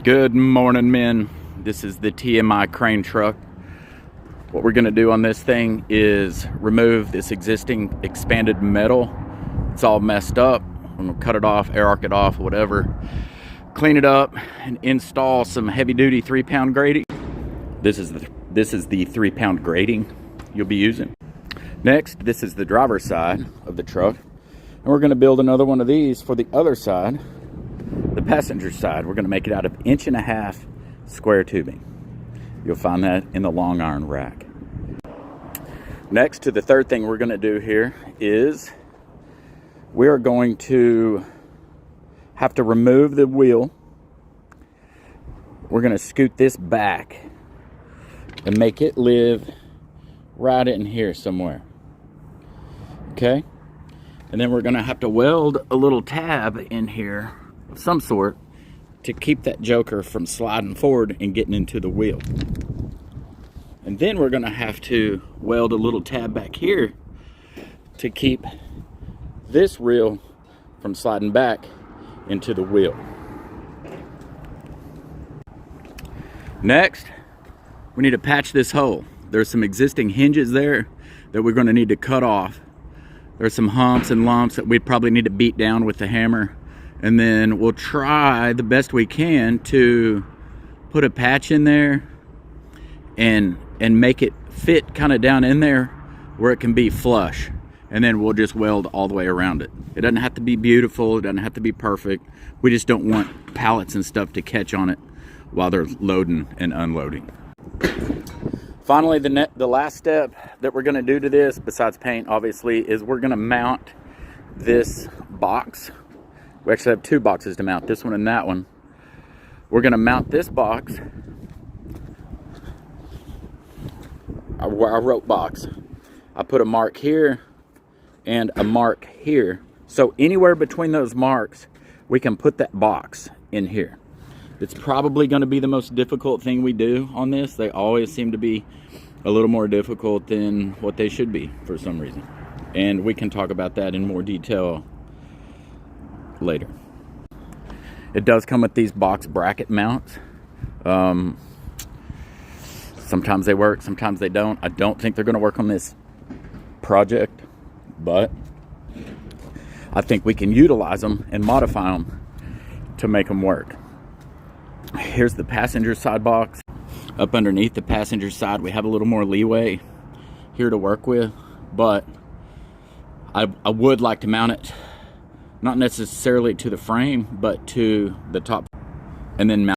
Good morning, men. This is the TMI Crane truck. What we're going to do on this thing is remove this existing expanded metal. It's all messed up. I'm going to cut it off, air arc it off, whatever. Clean it up and install some heavy-duty 3-pound grating. This is the 3-pound grating you'll be using. Next, this is the driver's side of the truck. And we're going to build another one of these for the other side. The passenger side, we're going to make it out of 1.5 inch square tubing. You'll find that in the long iron rack. Next to the third thing we're going to do here is we are going to have to remove the wheel. We're going to scoot this back and make it live right in here somewhere. Okay? And then we're going to have to weld a little tab in here of some sort to keep that joker from sliding forward and getting into the wheel. And then we're going to have to weld a little tab back here to keep this reel from sliding back into the wheel. Next, we need to patch this hole. There's some existing hinges there that we're going to need to cut off. There's some humps and lumps that we'd probably need to beat down with the hammer. And then we'll try the best we can to put a patch in there and make it fit kind of down in there where it can be flush. And then we'll just weld all the way around it. It doesn't have to be beautiful. It doesn't have to be perfect. We just don't want pallets and stuff to catch on it while they're loading and unloading. Finally, the last step that we're going to do to this, besides paint obviously, is we're going to mount this box. We actually have 2 boxes to mount, this one and that one. We're going to mount this box, our rope box. I put a mark here and a mark here. So anywhere between those marks, we can put that box in here. It's probably going to be the most difficult thing we do on this. They always seem to be a little more difficult than what they should be for some reason. And we can talk about that in more detail later. It does come with these box bracket mounts. Sometimes they work, sometimes they don't. I don't think they're going to work on this project, but I think we can utilize them and modify them to make them work. Here's the passenger side box. Up underneath the passenger side, we have a little more leeway here to work with, but I would like to mount it not necessarily to the frame, but to the top, and then mount